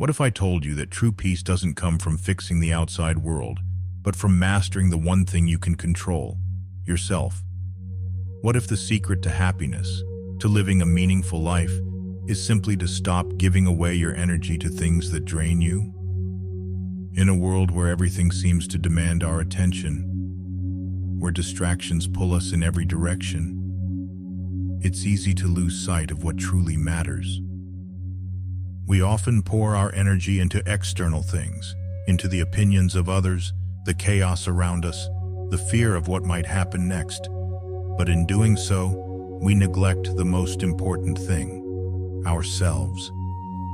What if I told you that true peace doesn't come from fixing the outside world, but from mastering the one thing you can control, yourself? What if the secret to happiness, to living a meaningful life, is simply to stop giving away your energy to things that drain you? In a world where everything seems to demand our attention, where distractions pull us in every direction, it's easy to lose sight of what truly matters. We often pour our energy into external things, into the opinions of others, the chaos around us, the fear of what might happen next. But in doing so, we neglect the most important thing, ourselves.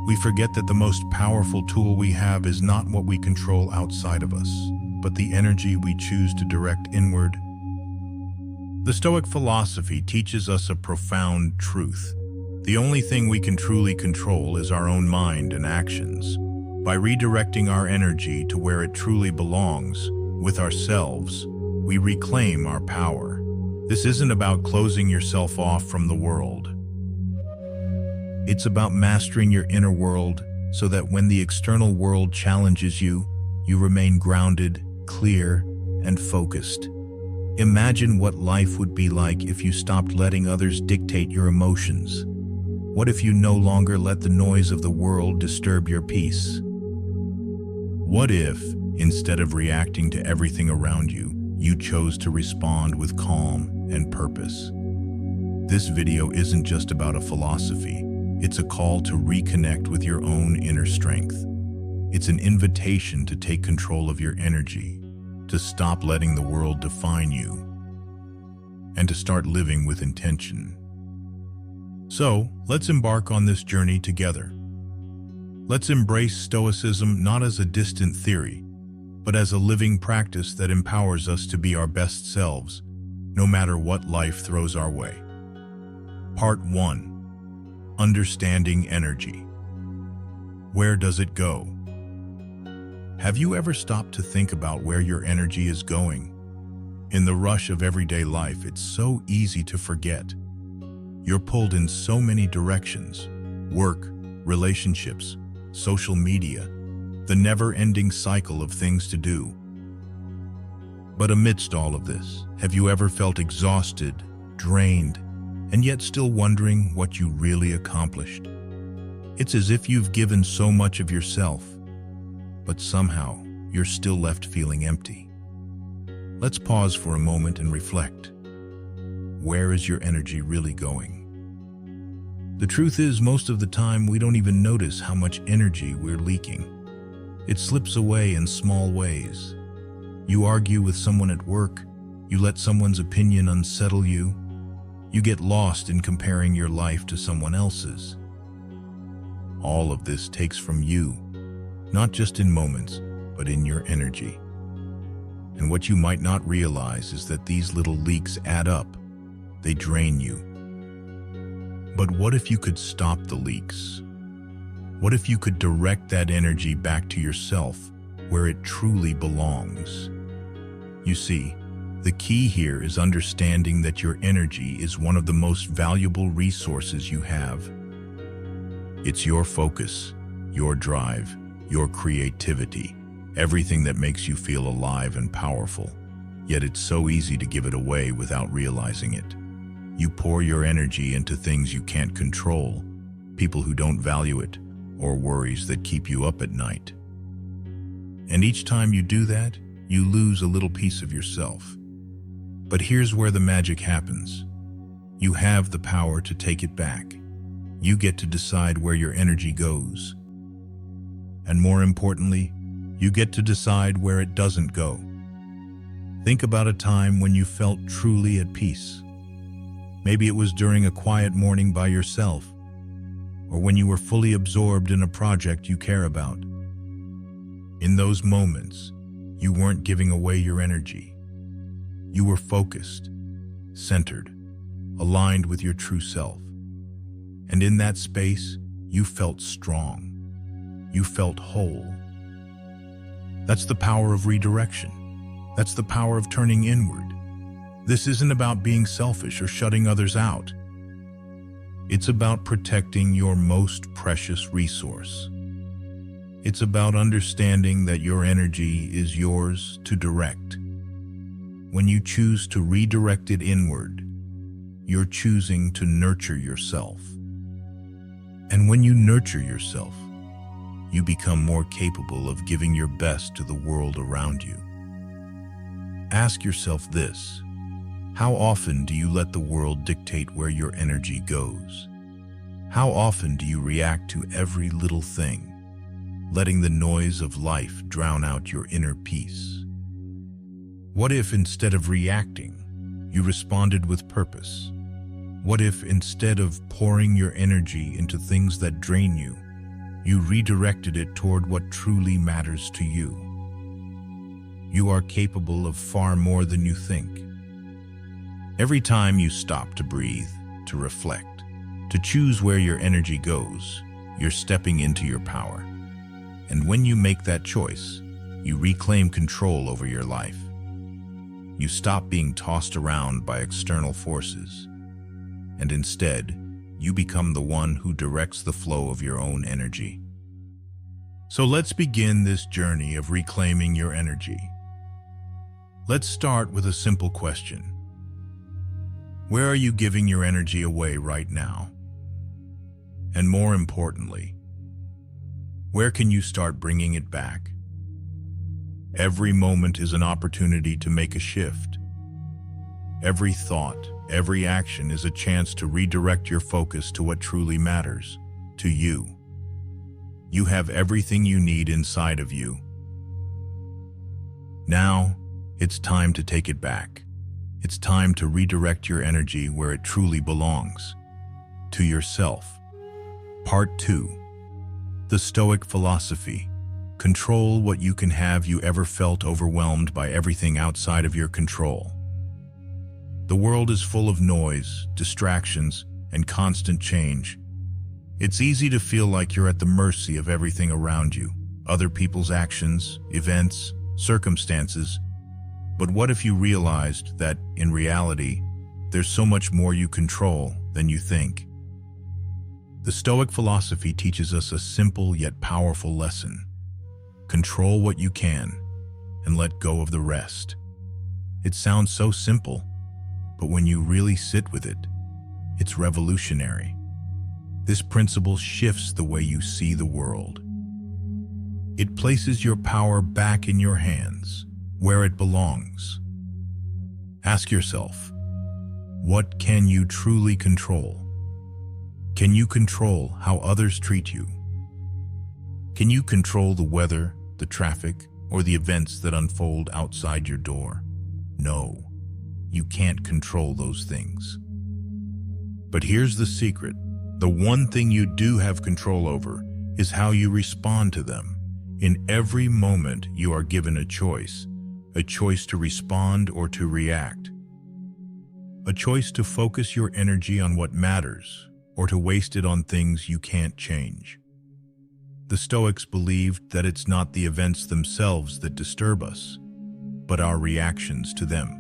We forget that the most powerful tool we have is not what we control outside of us, but the energy we choose to direct inward. The Stoic philosophy teaches us a profound truth. The only thing we can truly control is our own mind and actions. By redirecting our energy to where it truly belongs, with ourselves, we reclaim our power. This isn't about closing yourself off from the world. It's about mastering your inner world so that when the external world challenges you, you remain grounded, clear, and focused. Imagine what life would be like if you stopped letting others dictate your emotions. What if you no longer let the noise of the world disturb your peace? What if, instead of reacting to everything around you, you chose to respond with calm and purpose? This video isn't just about a philosophy. It's a call to reconnect with your own inner strength. It's an invitation to take control of your energy, to stop letting the world define you, and to start living with intention. So, let's embark on this journey together. Let's embrace Stoicism not as a distant theory, but as a living practice that empowers us to be our best selves, no matter what life throws our way. Part 1. Understanding energy. Where does it go? Have you ever stopped to think about where your energy is going? In the rush of everyday life, it's so easy to forget. You're pulled in so many directions: work, relationships, social media, the never-ending cycle of things to do. But amidst all of this, have you ever felt exhausted, drained, and yet still wondering what you really accomplished? It's as if you've given so much of yourself, but somehow you're still left feeling empty. Let's pause for a moment and reflect. Where is your energy really going? The truth is, most of the time we don't even notice how much energy we're leaking. It slips away in small ways. You argue with someone at work, you let someone's opinion unsettle you, you get lost in comparing your life to someone else's. All of this takes from you, not just in moments, but in your energy. And what you might not realize is that these little leaks add up. They drain you. But what if you could stop the leaks? What if you could direct that energy back to yourself, where it truly belongs? You see, the key here is understanding that your energy is one of the most valuable resources you have. It's your focus, your drive, your creativity, everything that makes you feel alive and powerful. Yet it's so easy to give it away without realizing it. You pour your energy into things you can't control, people who don't value it, or worries that keep you up at night. And each time you do that, you lose a little piece of yourself. But here's where the magic happens. You have the power to take it back. You get to decide where your energy goes. And more importantly, you get to decide where it doesn't go. Think about a time when you felt truly at peace. Maybe it was during a quiet morning by yourself, or when you were fully absorbed in a project you care about. In those moments, you weren't giving away your energy. You were focused, centered, aligned with your true self. And in that space, you felt strong. You felt whole. That's the power of redirection. That's the power of turning inward. This isn't about being selfish or shutting others out. It's about protecting your most precious resource, It's about understanding that your energy is yours to direct. When you choose to redirect it inward, you're choosing to nurture yourself. And when you nurture yourself, you become more capable of giving your best to the world around you. Ask yourself this: how often do you let the world dictate where your energy goes? How often do you react to every little thing, letting the noise of life drown out your inner peace? What if instead of reacting, you responded with purpose? What if instead of pouring your energy into things that drain you, you redirected it toward what truly matters to you? You are capable of far more than you think. Every time you stop to breathe, to reflect, to choose where your energy goes, you're stepping into your power. And when you make that choice, you reclaim control over your life. You stop being tossed around by external forces, and instead, you become the one who directs the flow of your own energy. So let's begin this journey of reclaiming your energy. Let's start with a simple question. Where are you giving your energy away right now? And more importantly, where can you start bringing it back? Every moment is an opportunity to make a shift. Every thought, every action is a chance to redirect your focus to what truly matters, to you. You have everything you need inside of you. Now, it's time to take it back. It's time to redirect your energy where it truly belongs, to yourself. Part 2. The Stoic Philosophy. Control what you can have. You ever felt overwhelmed by everything outside of your control? The world is full of noise, distractions, and constant change. It's easy to feel like you're at the mercy of everything around you, other people's actions, events, circumstances. But what if you realized that, in reality, there's so much more you control than you think? The Stoic philosophy teaches us a simple yet powerful lesson. Control what you can, and let go of the rest. It sounds so simple, but when you really sit with it, it's revolutionary. This principle shifts the way you see the world. It places your power back in your hands, where it belongs. Ask yourself, what can you truly control? Can you control how others treat you? Can you control the weather, the traffic, or the events that unfold outside your door? No, you can't control those things. But here's the secret. The one thing you do have control over is how you respond to them. In every moment, you are given a choice to respond or to react. A choice to focus your energy on what matters, or to waste it on things you can't change. The Stoics believed that it's not the events themselves that disturb us, but our reactions to them.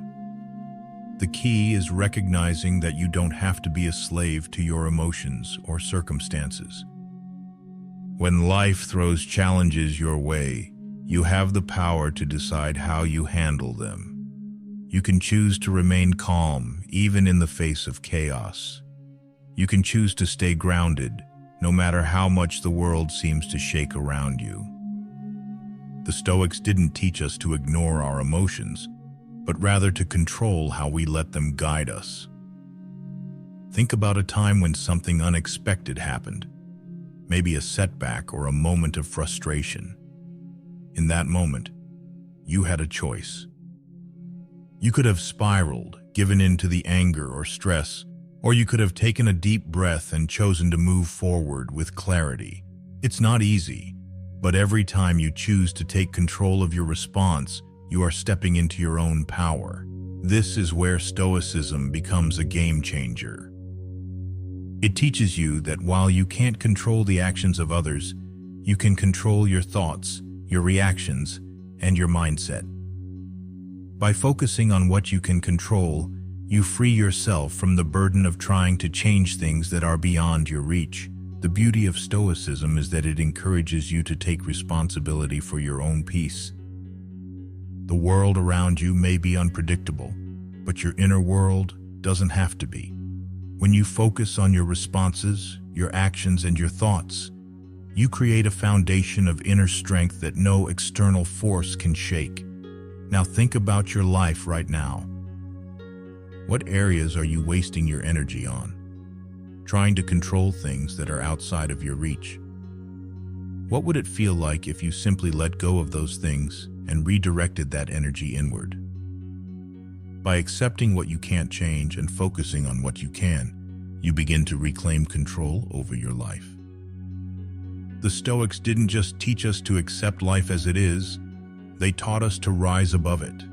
The key is recognizing that you don't have to be a slave to your emotions or circumstances. When life throws challenges your way, you have the power to decide how you handle them. You can choose to remain calm even in the face of chaos. You can choose to stay grounded no matter how much the world seems to shake around you. The Stoics didn't teach us to ignore our emotions, but rather to control how we let them guide us. Think about a time when something unexpected happened, maybe a setback or a moment of frustration. In that moment, you had a choice. You could have spiraled, given in to the anger or stress, or you could have taken a deep breath and chosen to move forward with clarity. It's not easy, but every time you choose to take control of your response, you are stepping into your own power. This is where Stoicism becomes a game changer. It teaches you that while you can't control the actions of others, you can control your thoughts, your reactions, and your mindset. By focusing on what you can control, you free yourself from the burden of trying to change things that are beyond your reach. The beauty of Stoicism is that it encourages you to take responsibility for your own peace. The world around you may be unpredictable, but your inner world doesn't have to be. When you focus on your responses, your actions, and your thoughts, you create a foundation of inner strength that no external force can shake. Now think about your life right now. What areas are you wasting your energy on? Trying to control things that are outside of your reach? What would it feel like if you simply let go of those things and redirected that energy inward? By accepting what you can't change and focusing on what you can, you begin to reclaim control over your life. The Stoics didn't just teach us to accept life as it is, they taught us to rise above it,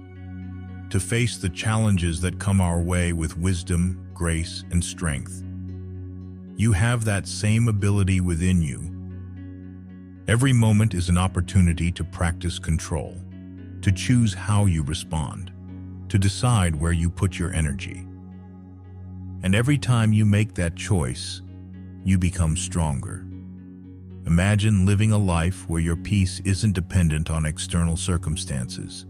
to face the challenges that come our way with wisdom, grace, and strength. You have that same ability within you. Every moment is an opportunity to practice control, to choose how you respond, to decide where you put your energy. And every time you make that choice, you become stronger. Imagine living a life where your peace isn't dependent on external circumstances.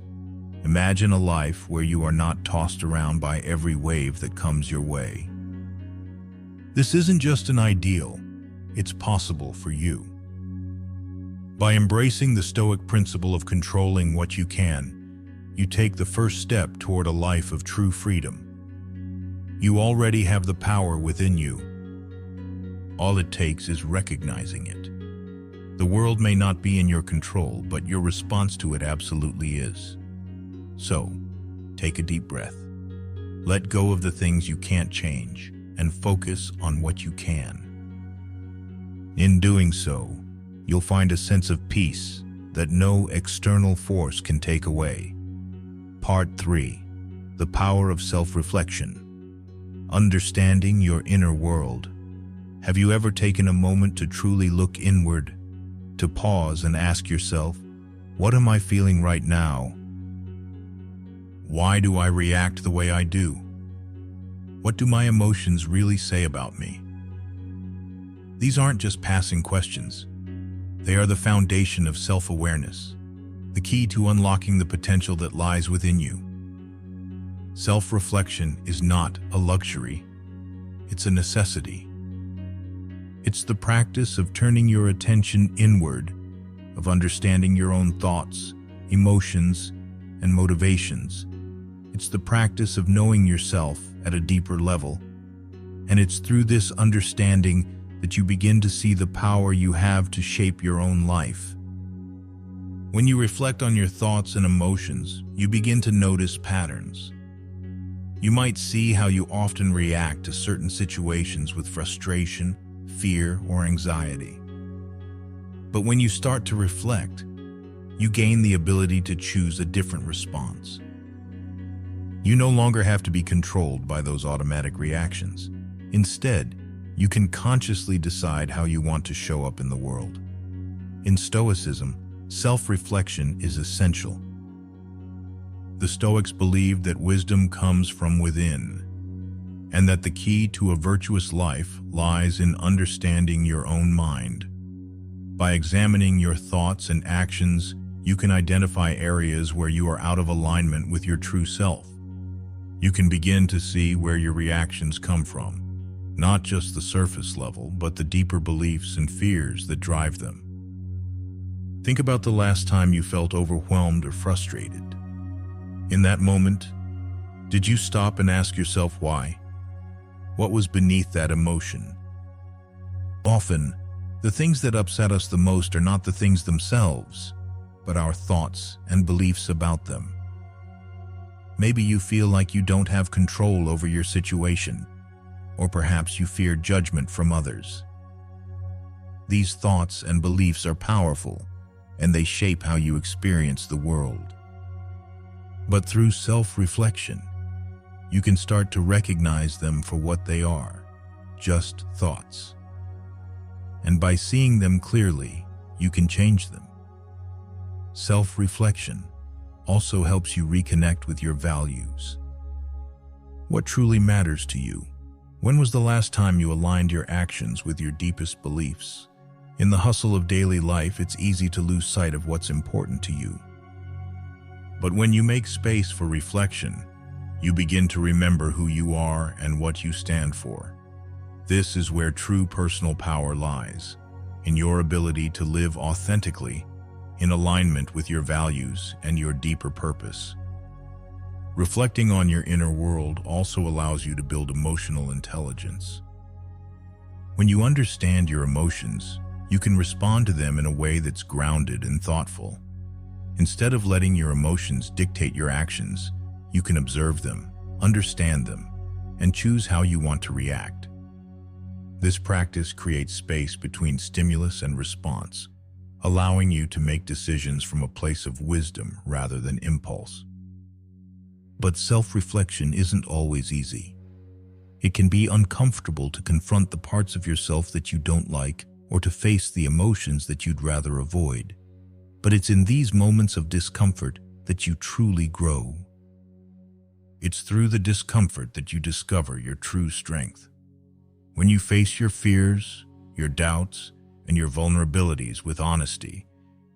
Imagine a life where you are not tossed around by every wave that comes your way. This isn't just an ideal, it's possible for you. By embracing the Stoic principle of controlling what you can, you take the first step toward a life of true freedom. You already have the power within you. All it takes is recognizing it. The world may not be in your control, but your response to it absolutely is. So, take a deep breath. Let go of the things you can't change and focus on what you can. In doing so, you'll find a sense of peace that no external force can take away. Part 3. The power of self-reflection. Understanding your inner world. Have you ever taken a moment to truly look inward, to pause and ask yourself, what am I feeling right now? Why do I react the way I do? What do my emotions really say about me? These aren't just passing questions. They are the foundation of self-awareness, the key to unlocking the potential that lies within you. Self-reflection is not a luxury. It's a necessity. It's the practice of turning your attention inward, of understanding your own thoughts, emotions, and motivations. It's the practice of knowing yourself at a deeper level. And it's through this understanding that you begin to see the power you have to shape your own life. When you reflect on your thoughts and emotions, you begin to notice patterns. You might see how you often react to certain situations with frustration, fear, or anxiety. But when you start to reflect, you gain the ability to choose a different response. You no longer have to be controlled by those automatic reactions. Instead, you can consciously decide how you want to show up in the world. In Stoicism, self-reflection is essential. The Stoics believed that wisdom comes from within, and that the key to a virtuous life lies in understanding your own mind. By examining your thoughts and actions, you can identify areas where you are out of alignment with your true self. You can begin to see where your reactions come from, not just the surface level, but the deeper beliefs and fears that drive them. Think about the last time you felt overwhelmed or frustrated. In that moment, did you stop and ask yourself why? What was beneath that emotion? Often, the things that upset us the most are not the things themselves, but our thoughts and beliefs about them. Maybe you feel like you don't have control over your situation, or perhaps you fear judgment from others. These thoughts and beliefs are powerful, and they shape how you experience the world. But through self-reflection, you can start to recognize them for what they are, just thoughts. And by seeing them clearly, you can change them. Self-reflection also helps you reconnect with your values. What truly matters to you? When was the last time you aligned your actions with your deepest beliefs? In the hustle of daily life, it's easy to lose sight of what's important to you. But when you make space for reflection, you begin to remember who you are and what you stand for. This is where true personal power lies, in your ability to live authentically, in alignment with your values and your deeper purpose. Reflecting on your inner world also allows you to build emotional intelligence. When you understand your emotions, you can respond to them in a way that's grounded and thoughtful. Instead of letting your emotions dictate your actions, you can observe them, understand them, and choose how you want to react. This practice creates space between stimulus and response, allowing you to make decisions from a place of wisdom rather than impulse. But self-reflection isn't always easy. It can be uncomfortable to confront the parts of yourself that you don't like or to face the emotions that you'd rather avoid. But it's in these moments of discomfort that you truly grow. It's through the discomfort that you discover your true strength. When you face your fears, your doubts, and your vulnerabilities with honesty,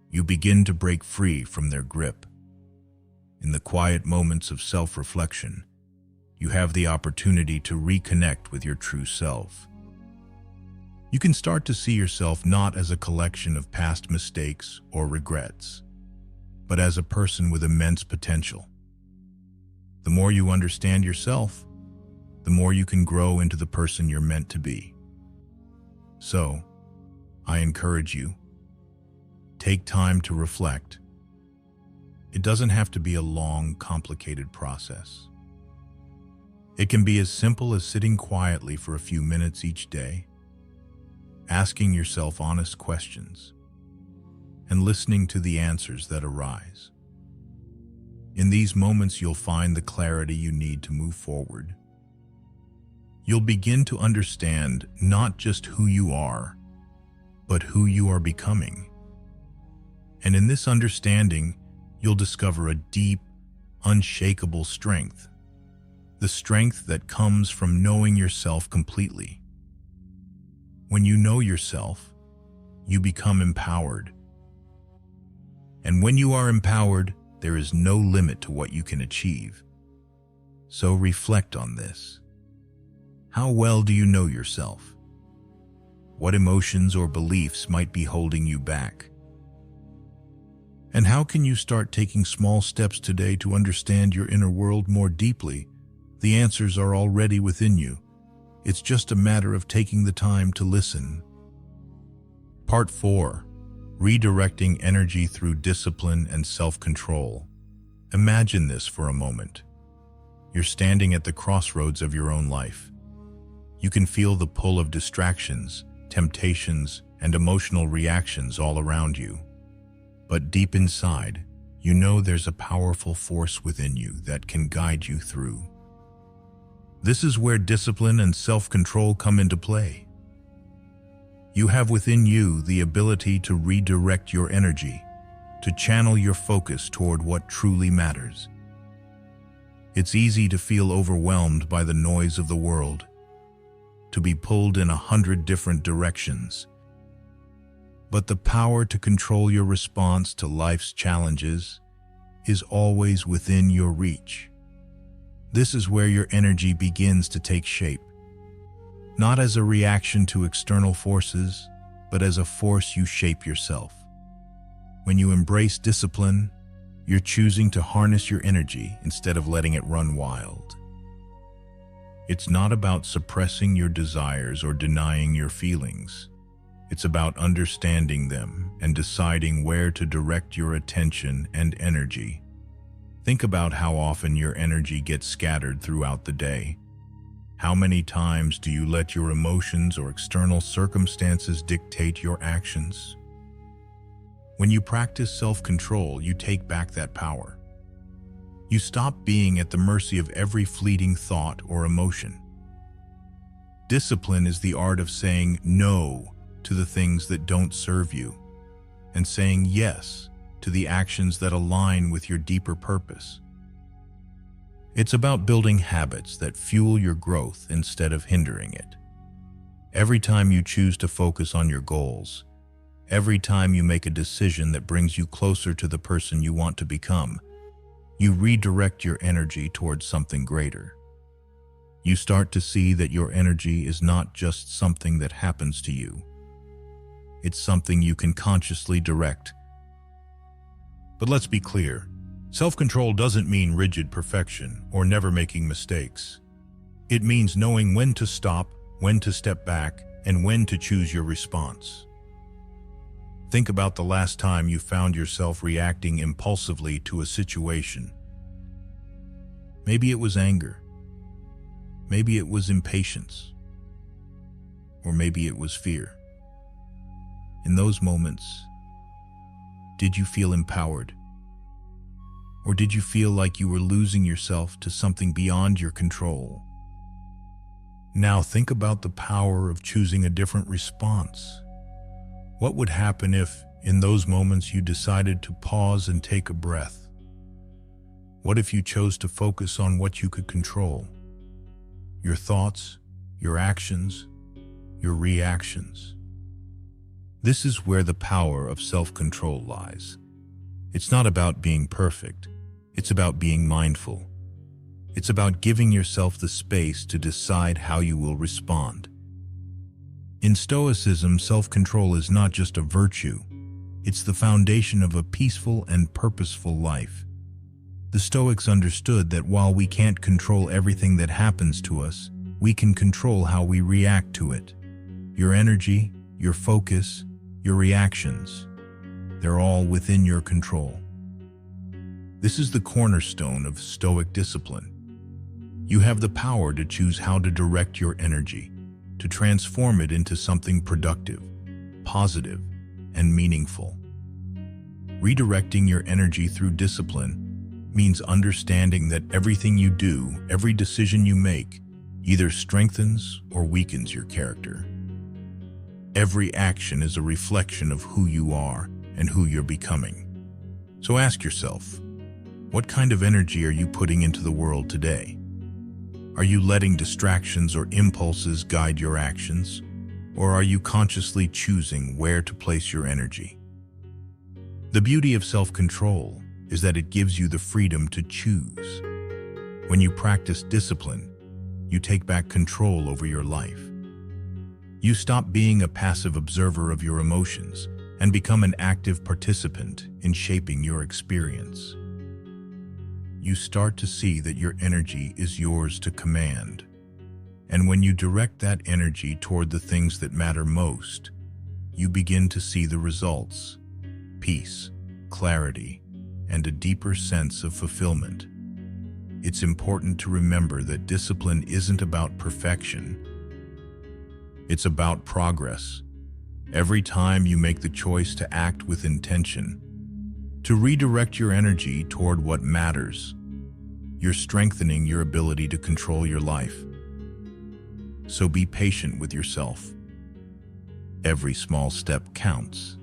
you begin to break free from their grip. In the quiet moments of self-reflection, you have the opportunity to reconnect with your true self. You can start to see yourself not as a collection of past mistakes or regrets, but as a person with immense potential. The more you understand yourself, the more you can grow into the person you're meant to be. So, I encourage you, take time to reflect. It doesn't have to be a long, complicated process. It can be as simple as sitting quietly for a few minutes each day, asking yourself honest questions, and listening to the answers that arise. In these moments, you'll find the clarity you need to move forward. You'll begin to understand not just who you are, but who you are becoming. And in this understanding, you'll discover a deep, unshakable strength, the strength that comes from knowing yourself completely. When you know yourself, you become empowered. And when you are empowered, there is no limit to what you can achieve. So reflect on this. How well do you know yourself? What emotions or beliefs might be holding you back? And how can you start taking small steps today to understand your inner world more deeply? The answers are already within you. It's just a matter of taking the time to listen. Part 4. Redirecting energy through discipline and self-control. Imagine this for a moment. You're standing at the crossroads of your own life. You can feel the pull of distractions, temptations, and emotional reactions all around you. But deep inside, you know there's a powerful force within you that can guide you through. This is where discipline and self-control come into play. You have within you the ability to redirect your energy, to channel your focus toward what truly matters. It's easy to feel overwhelmed by the noise of the world, to be pulled in 100 different directions. But the power to control your response to life's challenges is always within your reach. This is where your energy begins to take shape, not as a reaction to external forces, but as a force you shape yourself. When you embrace discipline, you're choosing to harness your energy instead of letting it run wild. It's not about suppressing your desires or denying your feelings. It's about understanding them and deciding where to direct your attention and energy. Think about how often your energy gets scattered throughout the day. How many times do you let your emotions or external circumstances dictate your actions? When you practice self-control, you take back that power. You stop being at the mercy of every fleeting thought or emotion. Discipline is the art of saying no to the things that don't serve you, and saying yes to the actions that align with your deeper purpose. It's about building habits that fuel your growth instead of hindering it. Every time you choose to focus on your goals, every time you make a decision that brings you closer to the person you want to become, you redirect your energy towards something greater. You start to see that your energy is not just something that happens to you. It's something you can consciously direct. But let's be clear, self-control doesn't mean rigid perfection or never making mistakes. It means knowing when to stop, when to step back, and when to choose your response. Think about the last time you found yourself reacting impulsively to a situation. Maybe it was anger. Maybe it was impatience. Or maybe it was fear. In those moments, did you feel empowered? Or did you feel like you were losing yourself to something beyond your control? Now think about the power of choosing a different response. What would happen if, in those moments, you decided to pause and take a breath? What if you chose to focus on what you could control? Your thoughts, your actions, your reactions. This is where the power of self-control lies. It's not about being perfect. It's about being mindful. It's about giving yourself the space to decide how you will respond. In Stoicism, self-control is not just a virtue. It's the foundation of a peaceful and purposeful life. The Stoics understood that while we can't control everything that happens to us, we can control how we react to it. Your energy, your focus, your reactions, they're all within your control. This is the cornerstone of Stoic discipline. You have the power to choose how to direct your energy, to transform it into something productive, positive, and meaningful. Redirecting your energy through discipline means understanding that everything you do, every decision you make, either strengthens or weakens your character. Every action is a reflection of who you are and who you're becoming. So ask yourself, what kind of energy are you putting into the world today? Are you letting distractions or impulses guide your actions? Or are you consciously choosing where to place your energy? The beauty of self-control is that it gives you the freedom to choose. When you practice discipline, you take back control over your life. You stop being a passive observer of your emotions and become an active participant in shaping your experience. You start to see that your energy is yours to command. And when you direct that energy toward the things that matter most, you begin to see the results: peace, clarity, and a deeper sense of fulfillment. It's important to remember that discipline isn't about perfection. It's about progress. Every time you make the choice to act with intention, to redirect your energy toward what matters, you're strengthening your ability to control your life. So be patient with yourself. Every small step counts.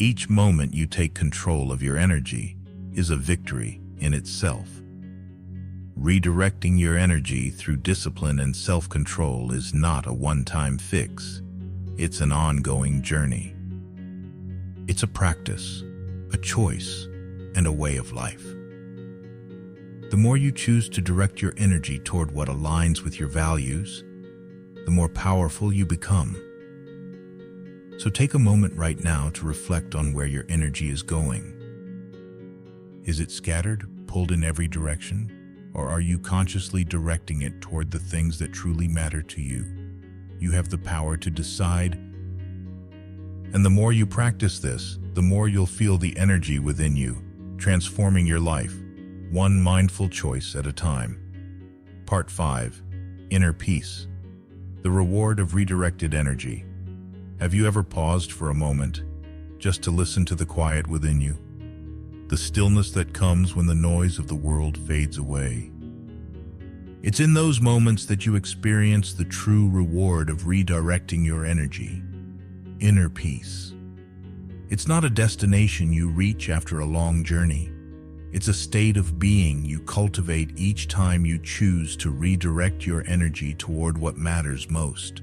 Each moment you take control of your energy is a victory in itself. Redirecting your energy through discipline and self-control is not a one-time fix. It's an ongoing journey. It's a practice, a choice, and a way of life. The more you choose to direct your energy toward what aligns with your values, the more powerful you become. So take a moment right now to reflect on where your energy is going. Is it scattered, pulled in every direction? Or are you consciously directing it toward the things that truly matter to you? You have the power to decide. And the more you practice this, the more you'll feel the energy within you, transforming your life, one mindful choice at a time. Part 5. Inner Peace. The reward of redirected energy. Have you ever paused for a moment, just to listen to the quiet within you? The stillness that comes when the noise of the world fades away. It's in those moments that you experience the true reward of redirecting your energy. Inner peace. It's not a destination you reach after a long journey. It's a state of being you cultivate each time you choose to redirect your energy toward what matters most.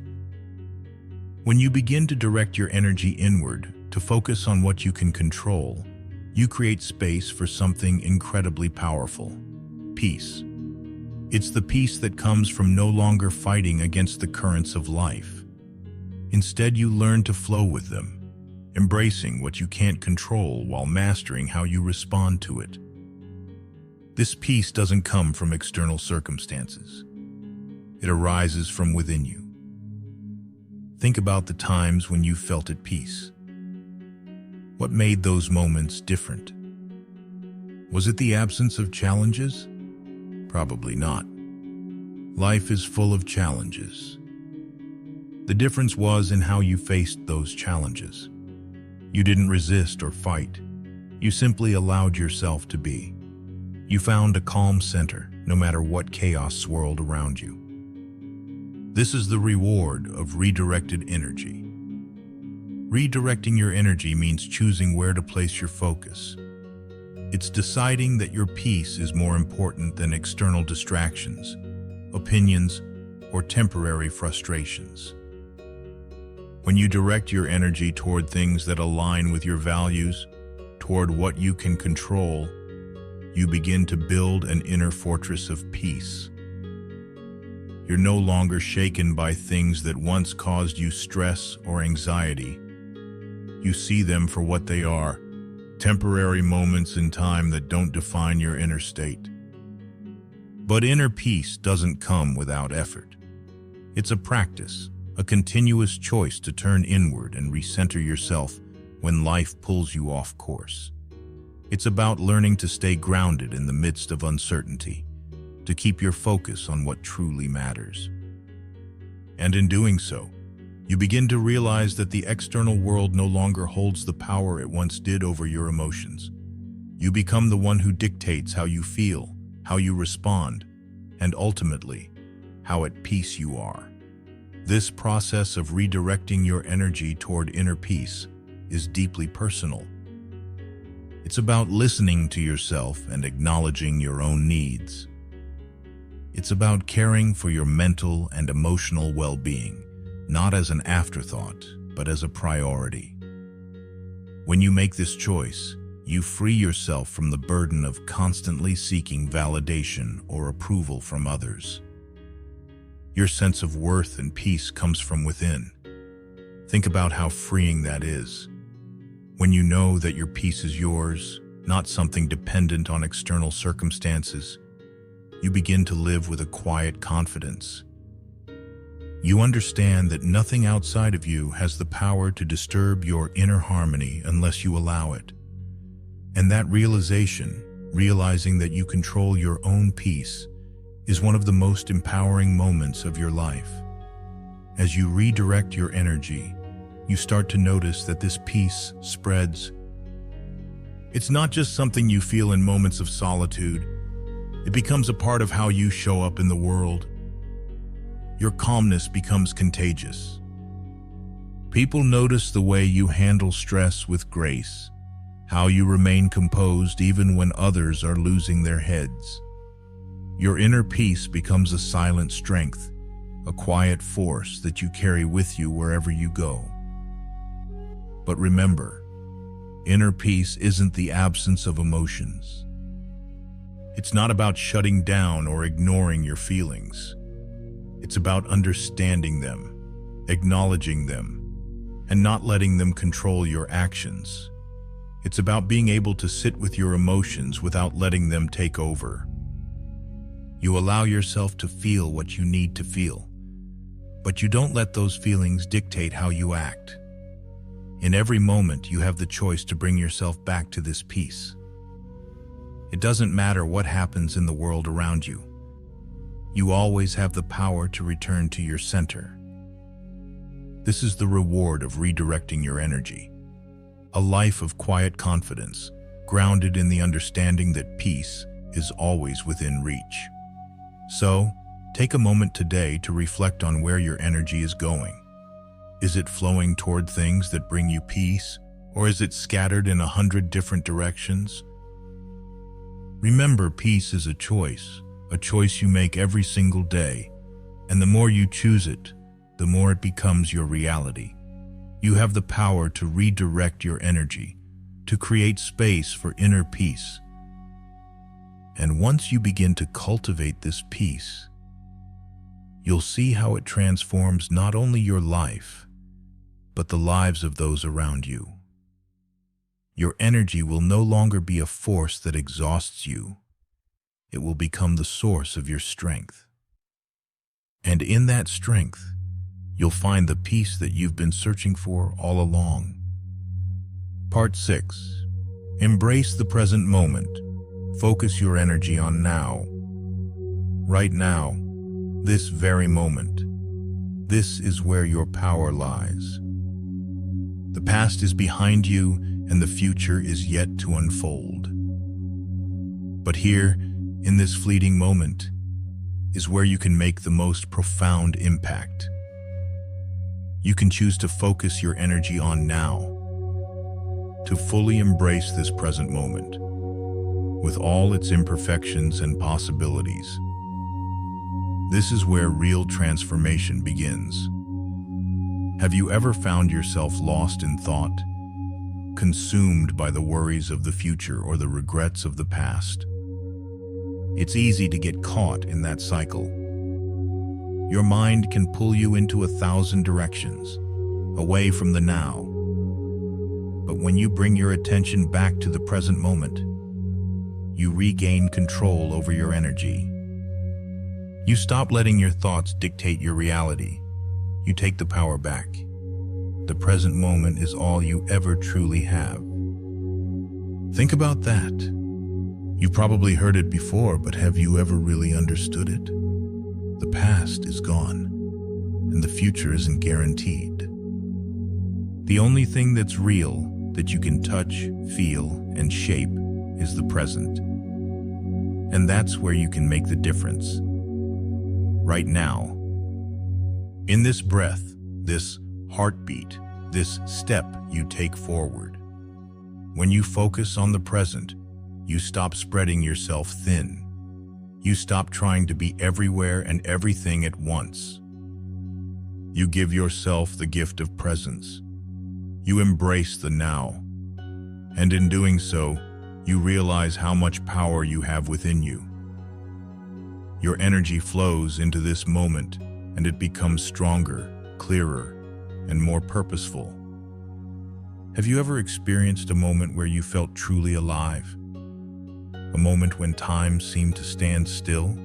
When you begin to direct your energy inward, to focus on what you can control, you create space for something incredibly powerful: peace. It's the peace that comes from no longer fighting against the currents of life. Instead, you learn to flow with them, embracing what you can't control while mastering how you respond to it. This peace doesn't come from external circumstances. It arises from within you. Think about the times when you felt at peace. What made those moments different? Was it the absence of challenges? Probably not. Life is full of challenges. The difference was in how you faced those challenges. You didn't resist or fight. You simply allowed yourself to be. You found a calm center, no matter what chaos swirled around you. This is the reward of redirected energy. Redirecting your energy means choosing where to place your focus. It's deciding that your peace is more important than external distractions, opinions, or temporary frustrations. When you direct your energy toward things that align with your values, toward what you can control, you begin to build an inner fortress of peace. You're no longer shaken by things that once caused you stress or anxiety. You see them for what they are: temporary moments in time that don't define your inner state. But inner peace doesn't come without effort. It's a practice, a continuous choice to turn inward and recenter yourself when life pulls you off course. It's about learning to stay grounded in the midst of uncertainty, to keep your focus on what truly matters. And in doing so, you begin to realize that the external world no longer holds the power it once did over your emotions. You become the one who dictates how you feel, how you respond, and ultimately, how at peace you are. This process of redirecting your energy toward inner peace is deeply personal. It's about listening to yourself and acknowledging your own needs. It's about caring for your mental and emotional well-being, not as an afterthought, but as a priority. When you make this choice, you free yourself from the burden of constantly seeking validation or approval from others. Your sense of worth and peace comes from within. Think about how freeing that is. When you know that your peace is yours, not something dependent on external circumstances, you begin to live with a quiet confidence. You understand that nothing outside of you has the power to disturb your inner harmony unless you allow it. And that realization, realizing that you control your own peace, is one of the most empowering moments of your life. As you redirect your energy, you start to notice that this peace spreads. It's not just something you feel in moments of solitude. It becomes a part of how you show up in the world. Your calmness becomes contagious. People notice the way you handle stress with grace, how you remain composed even when others are losing their heads. Your inner peace becomes a silent strength, a quiet force that you carry with you wherever you go. But remember, inner peace isn't the absence of emotions. It's not about shutting down or ignoring your feelings. It's about understanding them, acknowledging them, and not letting them control your actions. It's about being able to sit with your emotions without letting them take over. You allow yourself to feel what you need to feel, but you don't let those feelings dictate how you act. In every moment, you have the choice to bring yourself back to this peace. It doesn't matter what happens in the world around you. You always have the power to return to your center. This is the reward of redirecting your energy. A life of quiet confidence, grounded in the understanding that peace is always within reach. So, take a moment today to reflect on where your energy is going. Is it flowing toward things that bring you peace, or is it scattered in 100 different directions? Remember, peace is a choice you make every single day, and the more you choose it, the more it becomes your reality. You have the power to redirect your energy, to create space for inner peace. And once you begin to cultivate this peace, you'll see how it transforms not only your life, but the lives of those around you. Your energy will no longer be a force that exhausts you. It will become the source of your strength. And in that strength, you'll find the peace that you've been searching for all along. Part 6. Embrace the present moment. Focus your energy on now. Right now, this very moment. This is where your power lies. The past is behind you, and the future is yet to unfold. But here, in this fleeting moment, is where you can make the most profound impact. You can choose to focus your energy on now, to fully embrace this present moment, with all its imperfections and possibilities. This is where real transformation begins. Have you ever found yourself lost in thought, consumed by the worries of the future or the regrets of the past? It's easy to get caught in that cycle. Your mind can pull you into 1,000 directions, away from the now. But when you bring your attention back to the present moment, you regain control over your energy. You stop letting your thoughts dictate your reality. You take the power back. The present moment is all you ever truly have. Think about that. You've probably heard it before, but have you ever really understood it? The past is gone, and the future isn't guaranteed. The only thing that's real, that you can touch, feel, and shape, is the present. And that's where you can make the difference. Right now. In this breath, this heartbeat, this step you take forward. When you focus on the present, you stop spreading yourself thin. You stop trying to be everywhere and everything at once. You give yourself the gift of presence. You embrace the now. And in doing so, you realize how much power you have within you. Your energy flows into this moment, and it becomes stronger, clearer, and more purposeful. Have you ever experienced a moment where you felt truly alive? A moment when time seemed to stand still?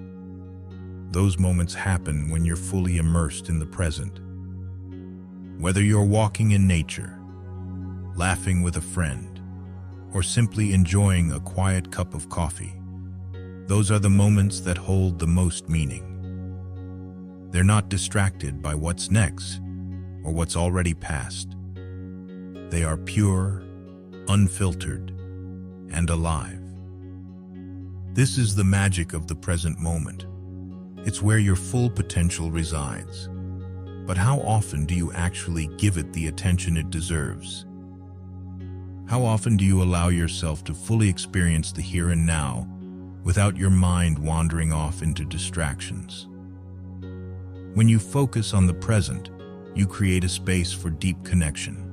Those moments happen when you're fully immersed in the present. Whether you're walking in nature, laughing with a friend, or simply enjoying a quiet cup of coffee, those are the moments that hold the most meaning. They're not distracted by what's next or what's already past. They are pure, unfiltered, and alive. This is the magic of the present moment. It's where your full potential resides. But how often do you actually give it the attention it deserves? How often do you allow yourself to fully experience the here and now without your mind wandering off into distractions? When you focus on the present, you create a space for deep connection.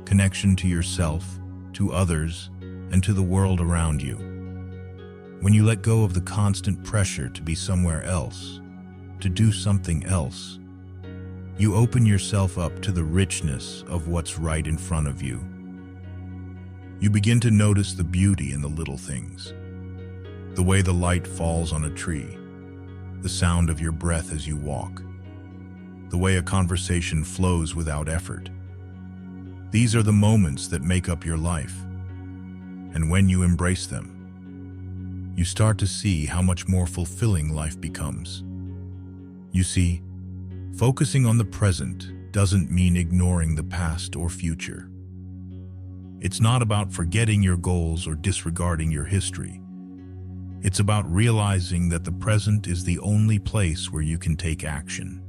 Connection to yourself, to others, and to the world around you. When you let go of the constant pressure to be somewhere else, to do something else, you open yourself up to the richness of what's right in front of you. You begin to notice the beauty in the little things. The way the light falls on a tree, the sound of your breath as you walk, the way a conversation flows without effort. These are the moments that make up your life. And when you embrace them, you start to see how much more fulfilling life becomes. You see, focusing on the present doesn't mean ignoring the past or future. It's not about forgetting your goals or disregarding your history. It's about realizing that the present is the only place where you can take action.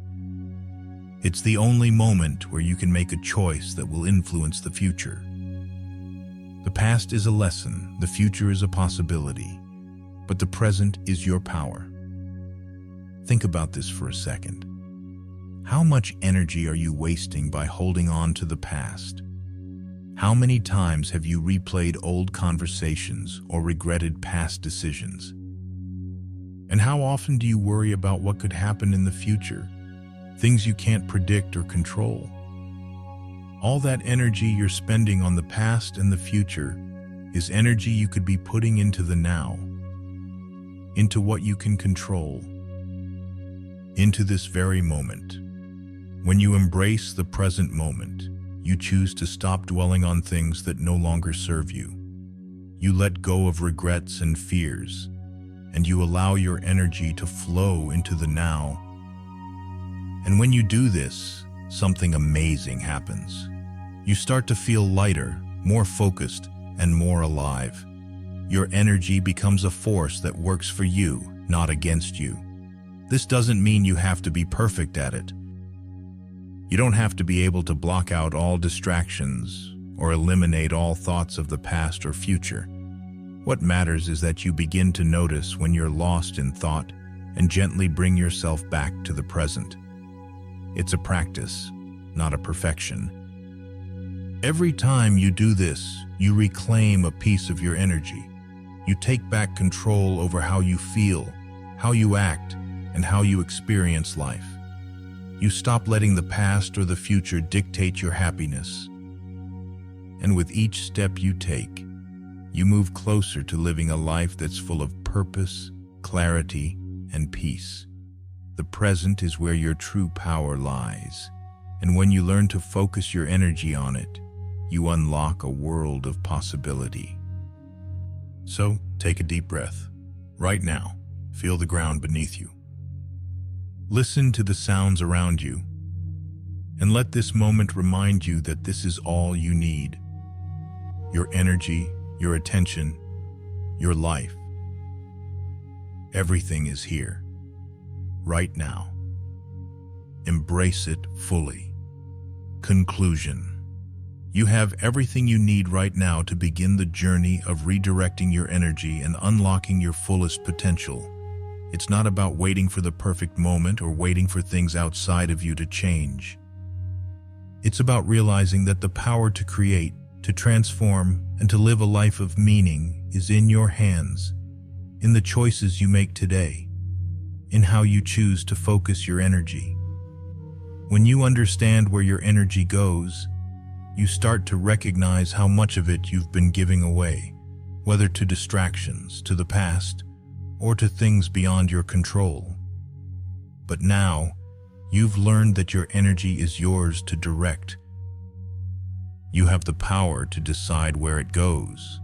It's the only moment where you can make a choice that will influence the future. The past is a lesson, the future is a possibility. but the present is your power. Think about this for a second. How much energy are you wasting by holding on to the past? How many times have you replayed old conversations or regretted past decisions? And how often do you worry about what could happen in the future, things you can't predict or control? All that energy you're spending on the past and the future is energy you could be putting into the now, into what you can control, into this very moment. When you embrace the present moment, you choose to stop dwelling on things that no longer serve you. You let go of regrets and fears, and you allow your energy to flow into the now. And when you do this, something amazing happens. You start to feel lighter, more focused, and more alive. Your energy becomes a force that works for you, not against you. This doesn't mean you have to be perfect at it. You don't have to be able to block out all distractions or eliminate all thoughts of the past or future. What matters is that you begin to notice when you're lost in thought and gently bring yourself back to the present. It's a practice, not a perfection. Every time you do this, you reclaim a piece of your energy. You take back control over how you feel, how you act, and how you experience life. You stop letting the past or the future dictate your happiness. And with each step you take, you move closer to living a life that's full of purpose, clarity, and peace. The present is where your true power lies, and when you learn to focus your energy on it, you unlock a world of possibility. So, take a deep breath. Right now, feel the ground beneath you. Listen to the sounds around you, and let this moment remind you that this is all you need. Your energy, your attention, your life. Everything is here, right now. Embrace it fully. Conclusion. You have everything you need right now to begin the journey of redirecting your energy and unlocking your fullest potential. It's not about waiting for the perfect moment or waiting for things outside of you to change. It's about realizing that the power to create, to transform, and to live a life of meaning is in your hands, in the choices you make today, in how you choose to focus your energy. When you understand where your energy goes, you start to recognize how much of it you've been giving away, whether to distractions, to the past, or to things beyond your control. But now, you've learned that your energy is yours to direct. You have the power to decide where it goes,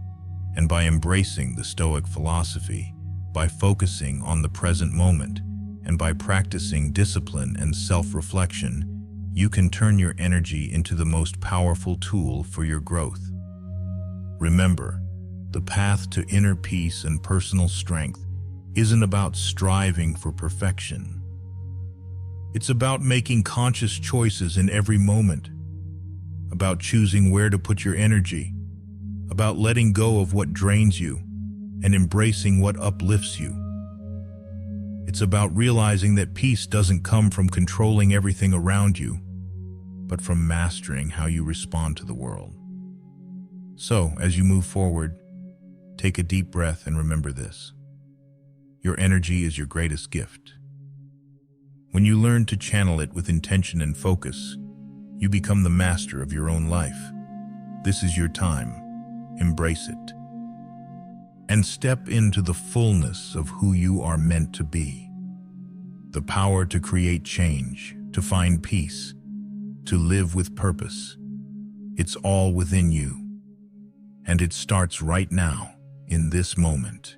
and by embracing the Stoic philosophy, by focusing on the present moment, and by practicing discipline and self-reflection, you can turn your energy into the most powerful tool for your growth. Remember, the path to inner peace and personal strength isn't about striving for perfection. It's about making conscious choices in every moment, about choosing where to put your energy, about letting go of what drains you and embracing what uplifts you. It's about realizing that peace doesn't come from controlling everything around you, but from mastering how you respond to the world. So, as you move forward, take a deep breath and remember this. Your energy is your greatest gift. When you learn to channel it with intention and focus, you become the master of your own life. This is your time. Embrace it. And step into the fullness of who you are meant to be. The power to create change, to find peace, to live with purpose. It's all within you. And it starts right now, in this moment.